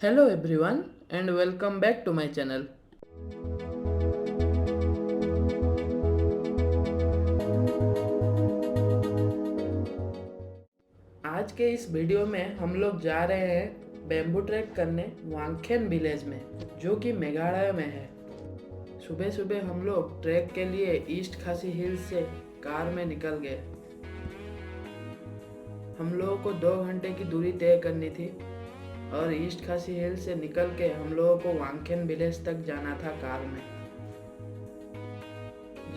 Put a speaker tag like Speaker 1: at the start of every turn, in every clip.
Speaker 1: Hello everyone and welcome back to my channel. आज के इस वीडियो में हम लोग जा रहे हैं बैम्बू ट्रैक करने वांगखेन विलेज में, जो कि मेघालय में है। सुबह सुबह हम लोग ट्रैक के लिए ईस्ट खासी हिल्स से कार में निकल गए। हम लोगों को 2 घंटे की दूरी तय करनी थी और ईस्ट खासी हिल से निकल के हम लोगों को वांगखेन विलेज तक जाना था कार में।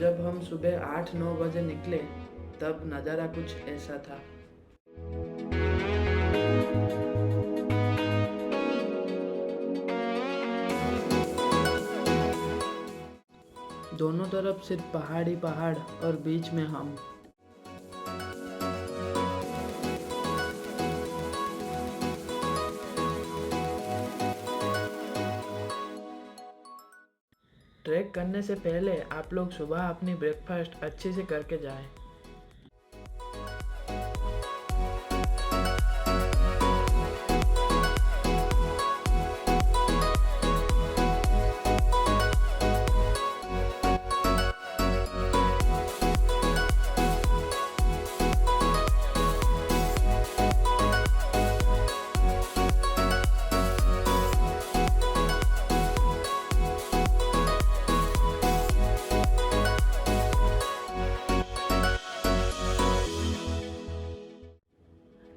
Speaker 1: जब हम सुबह 8-9 बजे निकले तब नज़ारा कुछ ऐसा था। दोनों तरफ सिर्फ पहाड़ी पहाड़ और बीच में हम। ट्रैक करने से पहले आप लोग सुबह अपनी ब्रेकफास्ट अच्छे से करके जाएं।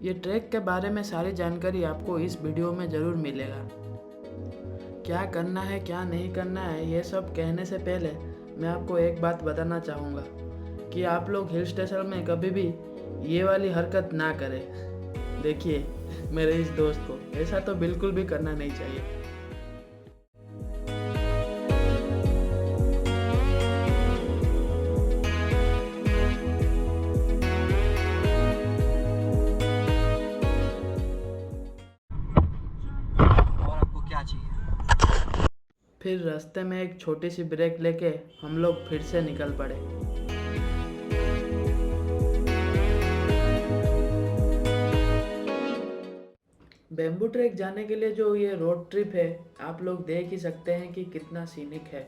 Speaker 1: ये ट्रैक के बारे में सारी जानकारी आपको इस वीडियो में ज़रूर मिलेगा। क्या करना है क्या नहीं करना है ये सब कहने से पहले मैं आपको एक बात बताना चाहूँगा कि आप लोग हिल स्टेशन में कभी भी ये वाली हरकत ना करें। देखिए, मेरे इस दोस्त को ऐसा तो बिल्कुल भी करना नहीं चाहिए। फिर रास्ते में एक छोटी सी ब्रेक लेके हम लोग फिर से निकल पड़े। बैम्बू ट्रैक जाने के लिए जो ये रोड ट्रिप है, आप लोग देख ही सकते हैं कि कितना सीनिक है।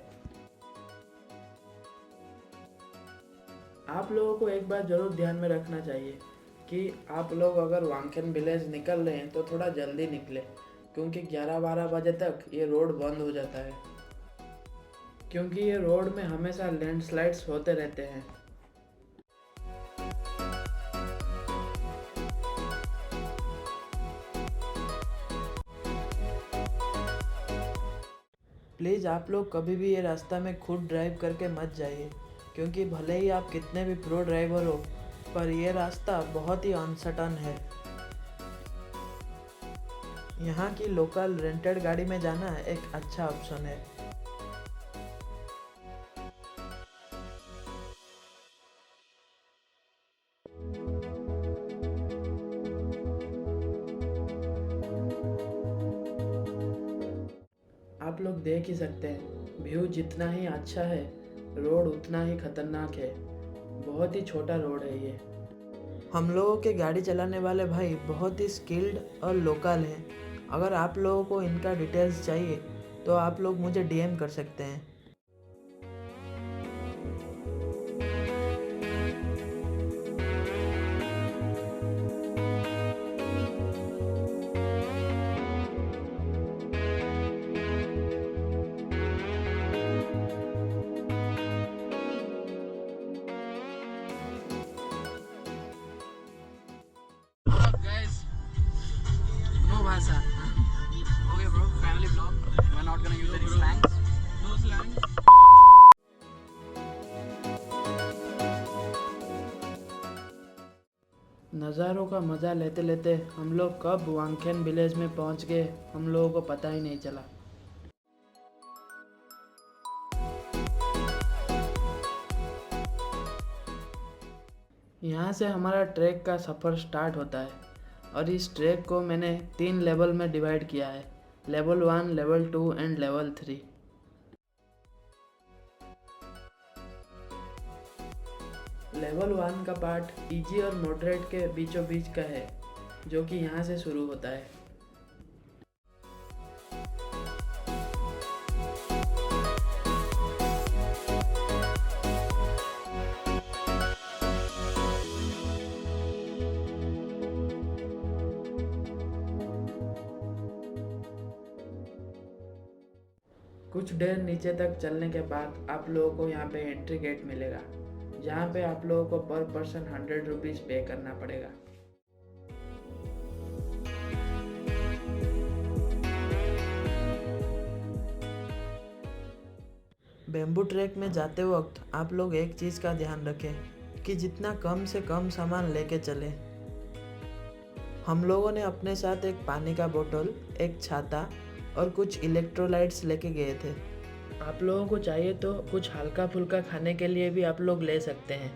Speaker 1: आप लोगों को एक बात ज़रूर ध्यान में रखना चाहिए कि आप लोग अगर वांगखेन विलेज निकल रहे हैं तो थोड़ा जल्दी निकले, क्योंकि 11-12 बजे तक ये रोड बंद हो जाता है, क्योंकि ये रोड में हमेशा लैंडस्लाइड्स होते रहते हैं। प्लीज़ आप लोग कभी भी ये रास्ता में खुद ड्राइव करके मत जाइए, क्योंकि भले ही आप कितने भी प्रो ड्राइवर हो, पर यह रास्ता बहुत ही अनसर्टन है। यहाँ की लोकल रेंटेड गाड़ी में जाना एक अच्छा ऑप्शन है। आप लोग देख ही सकते हैं, व्यू जितना ही अच्छा है रोड उतना ही खतरनाक है। बहुत ही छोटा रोड है ये। हम लोगों के गाड़ी चलाने वाले भाई बहुत ही स्किल्ड और लोकल हैं। अगर आप लोगों को इनका डिटेल्स चाहिए तो आप लोग मुझे डीएम कर सकते हैं।
Speaker 2: No bhasha. Okay, bro. Family vlog. We're not gonna use any slangs. No slangs.
Speaker 1: नज़ारों का मज़ा लेते लेते हम लोग कब वांगखेन विलेज में पहुंच गए हम लोगों को पता ही नहीं चला। यहाँ से हमारा ट्रैक का सफ़र स्टार्ट होता है और इस ट्रैक को मैंने 3 लेवल में डिवाइड किया है, level 1, level 2 and level 3। Level 1 का पार्ट इजी और मॉडरेट के बीचों बीच का है, जो कि यहाँ से शुरू होता है। कुछ देर नीचे तक चलने के बाद आप लोगों को यहाँ पे एंट्री गेट मिलेगा, जहाँ पे आप लोगों को पर पर्सन 100 रुपीज़ पे करना पड़ेगा। बेम्बू ट्रैक में जाते वक्त आप लोग एक चीज़ का ध्यान रखें कि जितना कम से कम सामान लेके चलें। हम लोगों ने अपने साथ एक पानी का बोतल, एक छाता और कुछ इलेक्ट्रोलाइट्स लेके गए थे। आप लोगों को चाहिए तो कुछ हल्का फुल्का खाने के लिए भी आप लोग ले सकते हैं,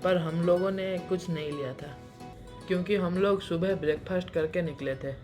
Speaker 1: पर हम लोगों ने कुछ नहीं लिया था क्योंकि हम लोग सुबह ब्रेकफास्ट करके निकले थे।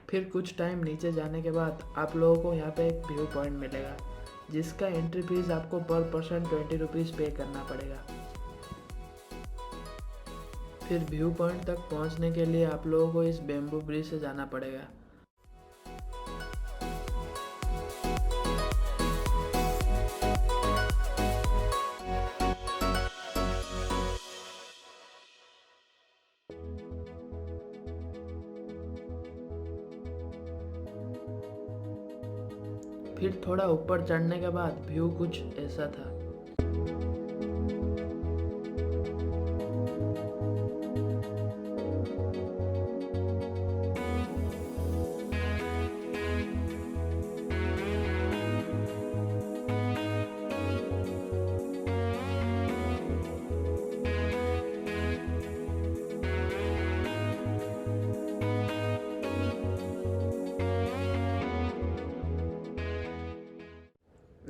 Speaker 1: फिर कुछ टाइम नीचे जाने के बाद आप लोगों को यहाँ पे एक व्यू पॉइंट मिलेगा, जिसका एंट्री फीस आपको पर पर्सन 20 रुपीज़ पे करना पड़ेगा। फिर व्यू पॉइंट तक पहुँचने के लिए आप लोगों को इस बेम्बू ब्रिज से जाना पड़ेगा। फिर थोड़ा ऊपर चढ़ने के बाद व्यू कुछ ऐसा था।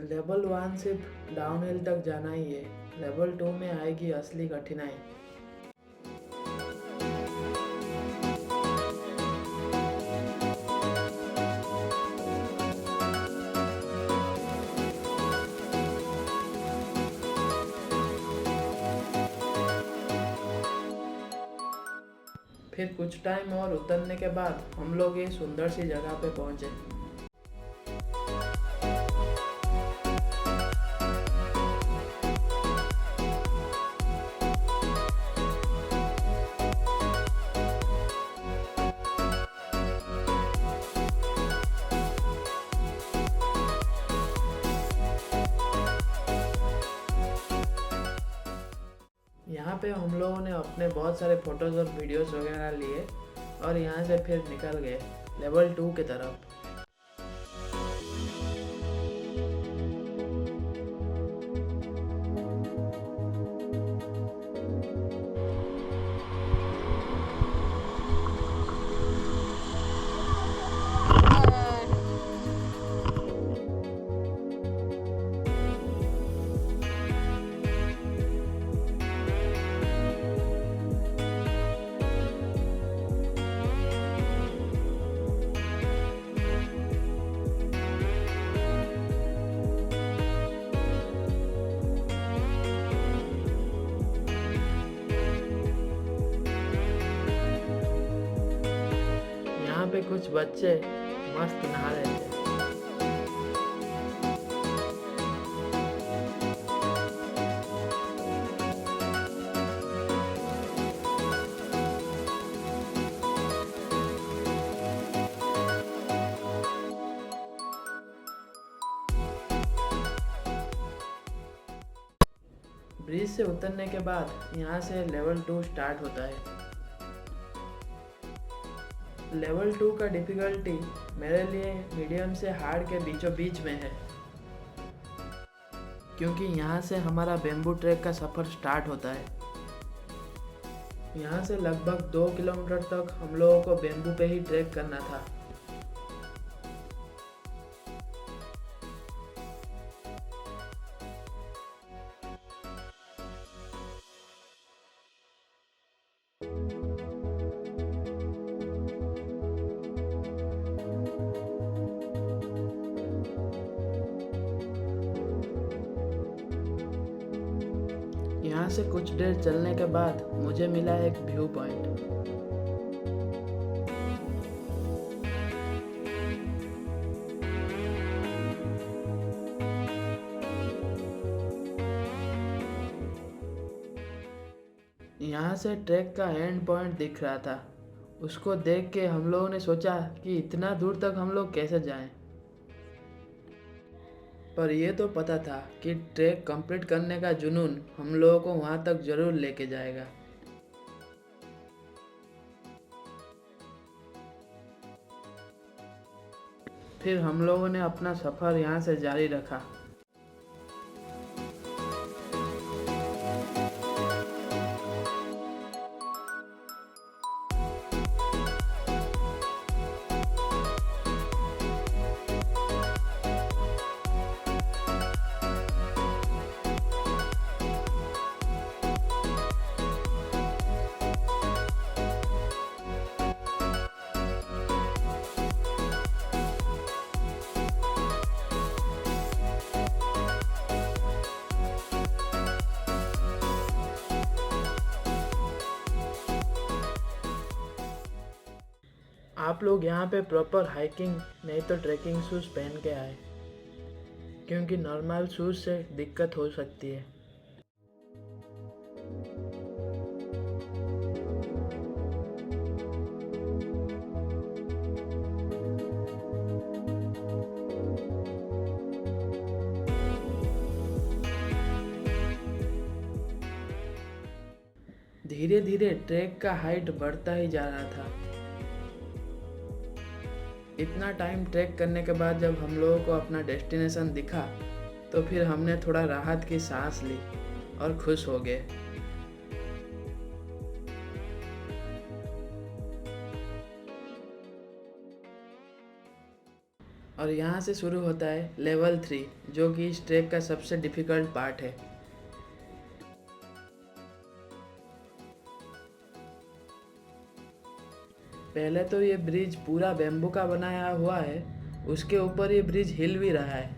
Speaker 1: लेवल 1 सिर्फ डाउनहिल तक जाना ही है, लेवल 2 में आएगी असली कठिनाई। फिर कुछ टाइम और उतरने के बाद हम लोग ये सुंदर सी जगह पे पहुंचे। यहाँ पे हम लोगों ने अपने बहुत सारे फ़ोटोज़ और वीडियोज़ वगैरह लिए और यहाँ से फिर निकल गए लेवल 2 की तरफ। यहाँ पे कुछ बच्चे मस्त नहा रहे थे। ब्रिज से उतरने के बाद यहाँ से लेवल 2 स्टार्ट होता है। लेवल 2 का डिफ़िकल्टी मेरे लिए मीडियम से हार्ड के बीचों बीच में है, क्योंकि यहाँ से हमारा बेम्बू ट्रैक का सफ़र स्टार्ट होता है। यहाँ से लगभग 2 किलोमीटर तक हम लोगों को बेम्बू पे ही ट्रैक करना था। यहाँ यहाँ से कुछ देर चलने के बाद मुझे मिला एक व्यू पॉइंट। यहाँ से ट्रैक का एंड पॉइंट दिख रहा था। उसको देख के हम लोगों ने सोचा कि इतना दूर तक हम लोग कैसे जाएं। पर ये तो पता था कि ट्रैक कंप्लीट करने का जुनून हम लोगों को वहाँ तक ज़रूर लेके जाएगा। फिर हम लोगों ने अपना सफ़र यहाँ से जारी रखा। आप लोग यहाँ पे प्रॉपर हाइकिंग नहीं तो ट्रैकिंग शूज़ पहन के आए, क्योंकि नॉर्मल शूज़ से दिक्कत हो सकती है। धीरे धीरे ट्रैक का हाइट बढ़ता ही जा रहा था। इतना टाइम ट्रैक करने के बाद जब हम लोगों को अपना डेस्टिनेशन दिखा तो फिर हमने थोड़ा राहत की सांस ली और खुश हो गए। और यहाँ से शुरू होता है लेवल 3, जो कि इस ट्रैक का सबसे डिफ़िकल्ट पार्ट है। पहले तो ये ब्रिज पूरा बैम्बू का बनाया हुआ है, उसके ऊपर ये ब्रिज हिल भी रहा है।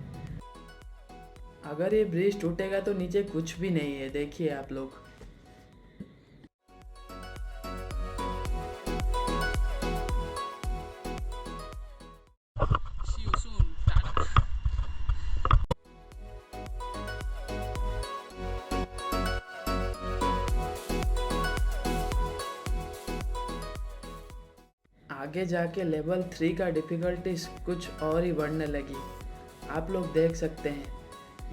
Speaker 1: अगर ये ब्रिज टूटेगा तो नीचे कुछ भी नहीं है, देखिए आप लोग।
Speaker 2: See you soon. Tata.
Speaker 1: आगे जाके लेवल 3 का डिफ़िकल्टीज कुछ और ही बढ़ने लगी। आप लोग देख सकते हैं,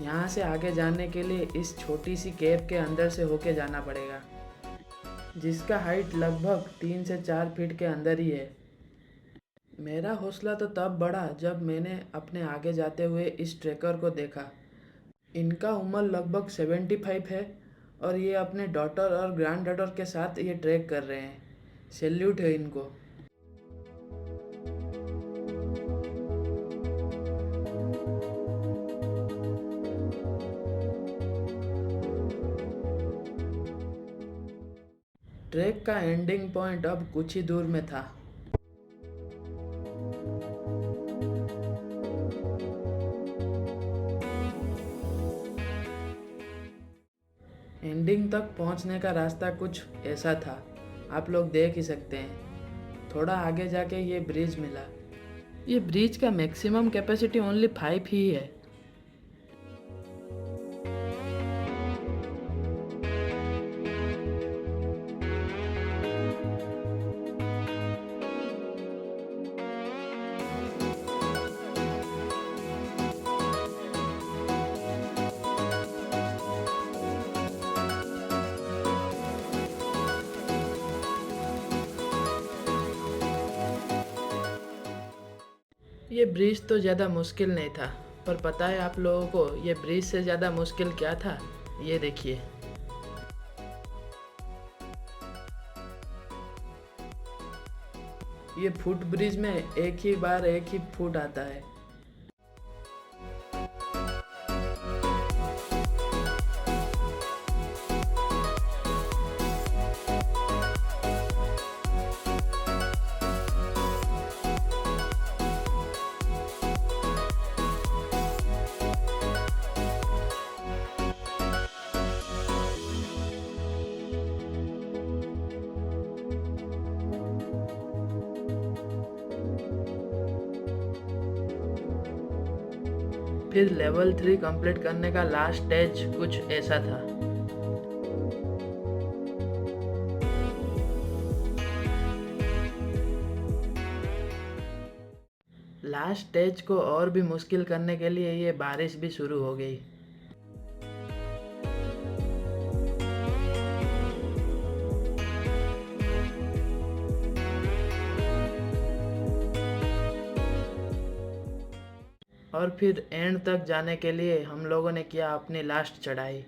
Speaker 1: यहाँ से आगे जाने के लिए इस छोटी सी केव के अंदर से होके जाना पड़ेगा, जिसका हाइट लगभग 3 से 4 फीट के अंदर ही है। मेरा हौसला तो तब बढ़ा जब मैंने अपने आगे जाते हुए इस ट्रैकर को देखा। इनका उम्र लगभग 75 है और ये अपने डॉटर और ग्रैंड डॉटर के साथ ये ट्रैक कर रहे हैं। सैल्यूट है इनको। ट्रैक का एंडिंग पॉइंट अब कुछ ही दूर में था। एंडिंग तक पहुंचने का रास्ता कुछ ऐसा था, आप लोग देख ही सकते हैं। थोड़ा आगे जाके ये ब्रिज मिला। ये ब्रिज का मैक्सिमम कैपेसिटी ओनली 5 ही है। ये ब्रिज तो ज़्यादा मुश्किल नहीं था, पर पता है आप लोगों को ये ब्रिज से ज़्यादा मुश्किल क्या था? ये देखिए। ये फुट ब्रिज में एक ही बार एक ही फुट आता है। फिर लेवल 3 कंप्लीट करने का लास्ट स्टेज कुछ ऐसा था। लास्ट स्टेज को और भी मुश्किल करने के लिए ये बारिश भी शुरू हो गई। और फिर एंड तक जाने के लिए हम लोगों ने किया अपनी लास्ट चढ़ाई।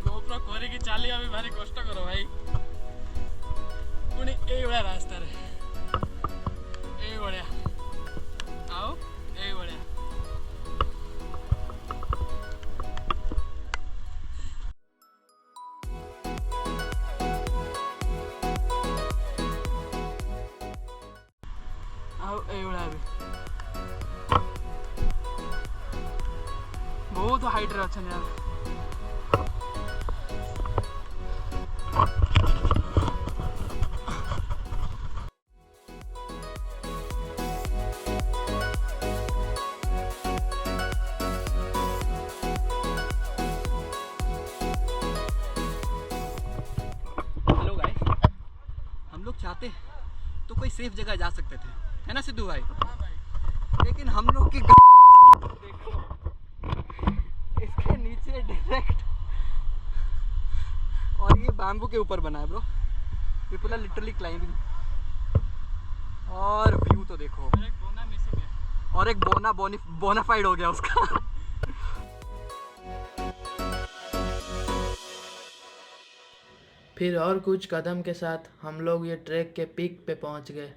Speaker 2: GoPro କରିକି ଚାଲିବା ବି ଭାରି କଷ୍ଟକର ଭାଇ। ପୁଣି ଏଇଭଳିଆ ରାସ୍ତାରେ ଏଇଭଳିଆ ଆଉ ଏଇଭଳିଆ। ଆଉ ଏଇଭଳିଆ ବି ବହୁତ ହାଇଟରେ ଅଛନ୍ତି ଆଉ। हेलो गाइस, हम लोग चाहते तो कोई सेफ जगह जा सकते थे, है ना सिद्धू भाई? हाँ भाई। लेकिन हम लोग की देखो इसके नीचे डायरेक्ट, और ये बैम्बू के ऊपर बना है ब्रो। ये पूरा लिटरली क्लाइंबिंग, और व्यू तो देखो। और एक बोना मिसिंग है, और एक बोनाफाइड हो गया उसका।
Speaker 1: फिर और कुछ कदम के साथ हम लोग ये ट्रैक के पीक पे पहुंच गए।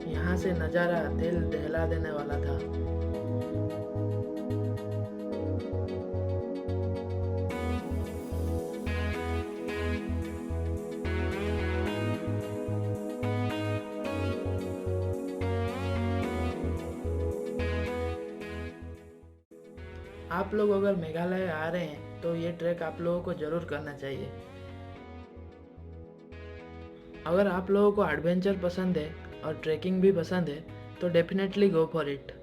Speaker 1: यहाँ से नज़ारा दिल दहला देने वाला था। आप लोग अगर मेघालय आ रहे हैं तो ये ट्रैक आप लोगों को ज़रूर करना चाहिए। अगर आप लोगों को एडवेंचर पसंद है और ट्रैकिंग भी पसंद है तो definitely go for it.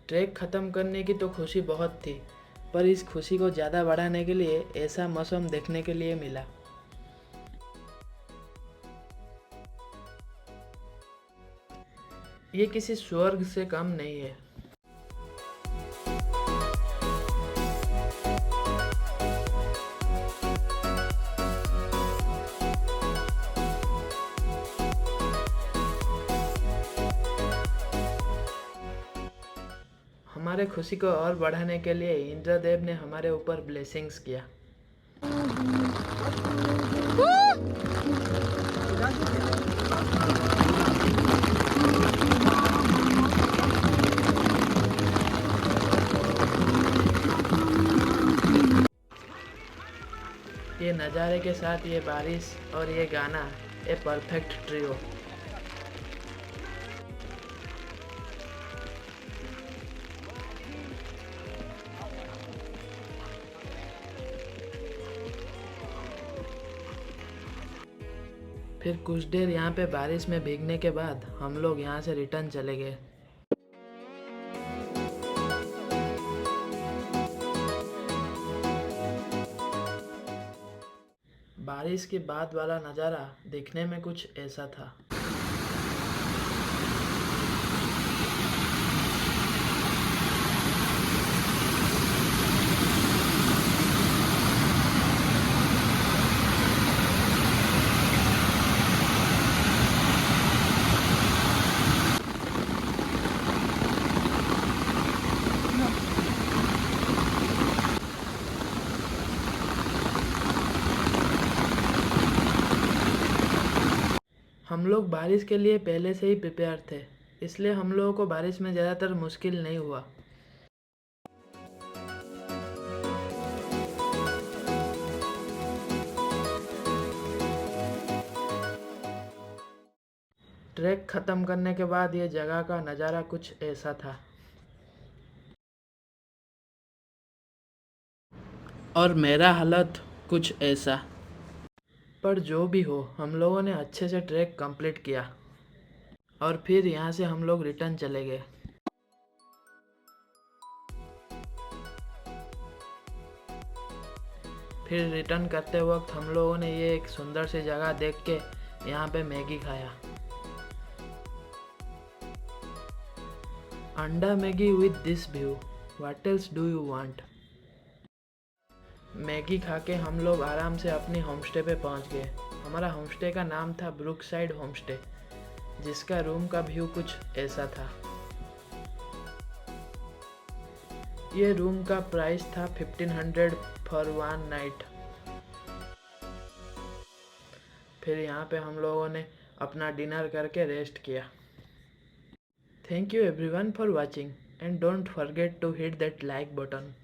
Speaker 1: Track ख़त्म करने की तो खुशी बहुत थी, पर इस खुशी को ज़्यादा बढ़ाने के लिए ऐसा मौसम देखने के लिए मिला। ये किसी स्वर्ग से कम नहीं है। हमारे खुशी को और बढ़ाने के लिए इंद्रदेव ने हमारे ऊपर ब्लेसिंग्स किया। ये नज़ारे के साथ ये बारिश और ये गाना, ये परफेक्ट ट्रियो। फिर कुछ देर यहाँ पे बारिश में भीगने के बाद हम लोग यहाँ से रिटर्न चले गए। बारिश के बाद वाला नज़ारा देखने में कुछ ऐसा था। हम लोग बारिश के लिए पहले से ही प्रिपेयर थे, इसलिए हम लोगों को बारिश में ज़्यादातर मुश्किल नहीं हुआ। ट्रैक ख़त्म करने के बाद ये जगह का नज़ारा कुछ ऐसा था। और मेरा हालत कुछ ऐसा। पर जो भी हो, हम लोगों ने अच्छे से ट्रैक कंप्लीट किया और फिर यहाँ से हम लोग रिटर्न चले गए। फिर रिटर्न करते वक्त हम लोगों ने ये एक सुंदर सी जगह देख के यहाँ पे मैगी खाया। अंडा Maggi with this view, what else do you want. Maggi खा के हम लोग आराम से अपनी होमस्टे पे पहुंच गए। हमारा होमस्टे का नाम था ब्रुक साइड होमस्टे, जिसका रूम का व्यू कुछ ऐसा था। ये रूम का प्राइस था 1500 फॉर 1 नाइट। फिर यहाँ पे हम लोगों ने अपना डिनर करके रेस्ट किया। Thank you everyone for watching and don't forget to hit that like button.